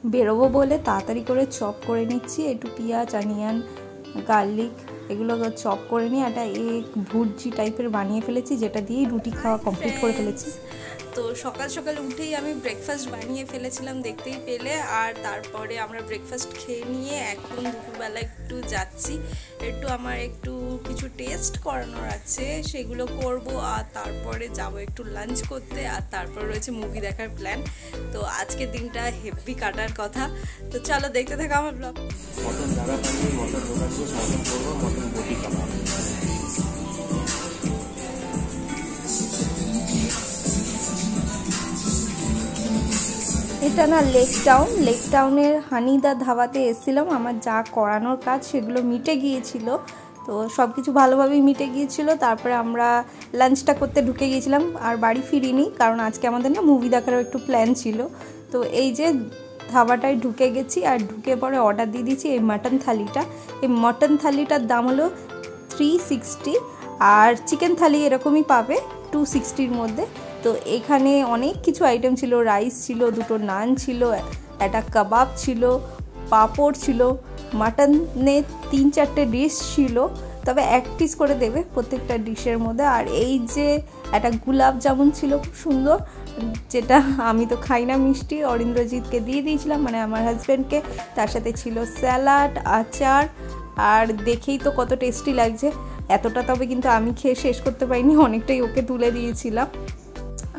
বেরোবো বলে তাড়াতাড়ি করে চপ করে নিচ্ছি, একটু পেঁয়াজ অনিয়ন গার্লিক এগুলো চপ করে নিয়ে একটা এক ভুর্জি টাইপের বানিয়ে ফেলেছি, যেটা দিয়েই রুটি খাওয়া কমপ্লিট করে ফেলেছি। তো সকাল সকাল উঠেই আমি ব্রেকফাস্ট বানিয়ে ফেলেছিলাম দেখতেই পেলে, আর তারপরে আমরা ব্রেকফাস্ট খেয়ে নিয়ে এখন দুপুরবেলা একটু যাচ্ছি, একটু আমার একটু কিছু টেস্ট করানোর আছে সেগুলো করব, আর তারপরে যাব একটু লাঞ্চ করতে, আর তারপর রয়েছে মুভি দেখার প্ল্যান। তো আজকের দিনটা হেভি কাটার কথা, তো চলো দেখতে থাকো আমার ব্লগ। মটন দাদা পানিয়ে মটন রোগাচ্ছি, মটন করবো, মটন বটি কাবাব। এটা না লেক টাউনের হানিদা ধাবাতে এসেছিলাম, আমার যা করানোর কাজ সেগুলো মিটে গিয়েছিল, তো সব কিছু ভালোভাবেই মিটে গিয়েছিল। তারপরে আমরা লাঞ্চটা করতে ঢুকে গিয়েছিলাম, আর বাড়ি ফিরিনি, কারণ আজকে আমাদের না মুভি দেখারও একটু প্ল্যান ছিল। তো এই যে ধাবাটায় ঢুকে গেছি, আর ঢুকে পরে অর্ডার দিয়ে দিয়েছি এই মাটন থালিটা। এই মটন থালিটার দাম হলো 360, আর চিকেন থালি এরকমই পাবে 260-র মধ্যে। তো এখানে অনেক কিছু আইটেম ছিল, রাইস ছিল, দুটো নান ছিল, একটা কাবাব ছিল, পাঁপড় ছিল, মাটনে 3-4টে ডিশ ছিল, তবে এক পিস করে দেবে প্রত্যেকটা ডিশের মধ্যে। আর এই যে একটা গোলাপ জামুন ছিল খুব সুন্দর, যেটা আমি তো খাই না মিষ্টি, অরিন্দ্রজিৎকে দিয়ে দিয়েছিলাম, মানে আমার হাজব্যান্ডকে। তার সাথে ছিল স্যালাড, আচার, আর দেখেই তো কত টেস্টি লাগছে। এতটা তবে কিন্তু আমি খেয়ে শেষ করতে পারিনি, অনেকটাই ওকে তুলে দিয়েছিলাম।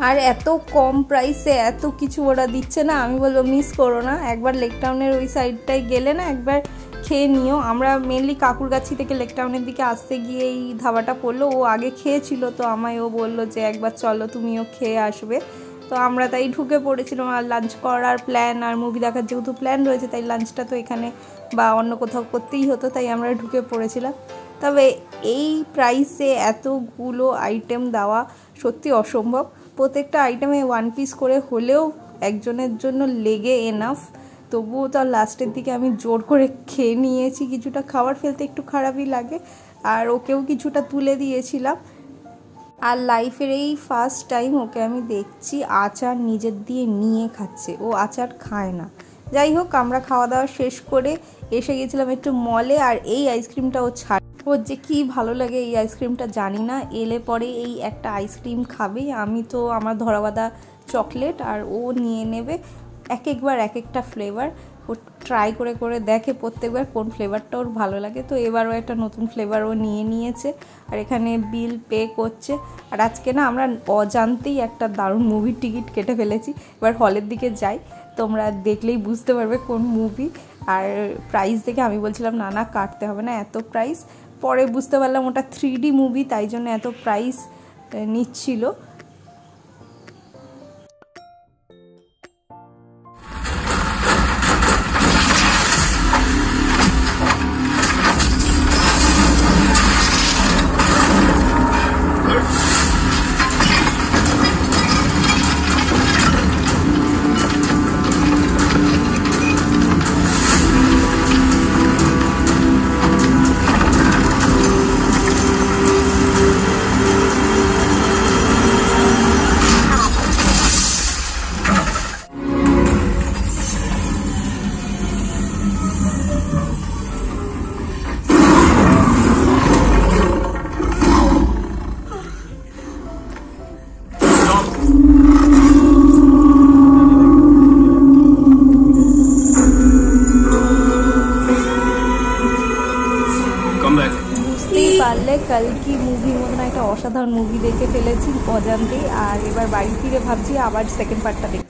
আর এত কম প্রাইসে এত কিছু ওরা দিচ্ছে না, আমি বলবো মিস করো না, একবার লেক টাউনের ওই সাইডটায় গেলে না একবার খেয়ে নিও। আমরা মেনলি কাকুরগাছি থেকে লেক টাউনের দিকে আসতে গিয়ে এই ধাবাটা পড়লো, ও আগে খেয়েছিল, তো আমায় ও বললো যে একবার চলো তুমিও খেয়ে আসবে। তো আমরা তাই ঢুকে পড়েছিলাম, আর লাঞ্চ করার প্ল্যান আর মুভি দেখার যেহেতু প্ল্যান রয়েছে, তাই লাঞ্চটা তো এখানে বা অন্য কোথাও করতেই হতো, তাই আমরা ঢুকে পড়েছিলাম। তবে এই প্রাইসে এতগুলো আইটেম দেওয়া সত্যি অসম্ভব। প্রত্যেকটা আইটেমে 1 পিস করে হলেও একজনের জন্য লেগে এনাফ, তবুও তার লাস্টের দিকে আমি জোর করে খেয়ে নিয়েছি। কিছুটা খাবার ফেলতে একটু খারাপই লাগে, আর ওকেও কিছুটা তুলে দিয়েছিলাম। আর লাইফের এই ফার্স্ট টাইম ওকে আমি দেখছি আচার নিজের দিয়ে নিয়ে খাচ্ছে, ও আচার খায় না। যাই হোক, আমরা খাওয়া দাওয়া শেষ করে এসে গেছিলাম একটু মলে, আর এই আইসক্রিমটা ও ছাড়, ওর যে কী ভালো লাগে এই আইসক্রিমটা জানি না, এলে পরে এই একটা আইসক্রিম খাবেই। আমি তো আমার ধরাবাঁধা চকলেট, আর ও নিয়ে নেবে এক একবার এক একটা ফ্লেভার। ও ট্রাই করে করে দেখে প্রত্যেকবার কোন ফ্লেভারটা ওর ভালো লাগে, তো এবারও একটা নতুন ফ্লেভার ও নিয়ে নিয়েছে, আর এখানে বিল পে করছে। আর আজকে না আমরা অজান্তেই একটা দারুণ মুভির টিকিট কেটে ফেলেছি, এবার হলের দিকে যাই, তোমরা দেখলেই বুঝতে পারবে কোন মুভি। আর প্রাইস দেখে আমি বলছিলাম না না কাটতে হবে না এত প্রাইস, পরে বুঝতে পারলাম ওটা 3D মুভি, তাই জন্য এত প্রাইস নিচ্ছিল। বুঝতেই পারলে কালকি মুভির মতন একটা অসাধারণ মুভি দেখে ফেলেছি অজান্তেই, আর এবার বাড়ি ফিরে ভাবছি আবার সেকেন্ড পার্টটা দেখি।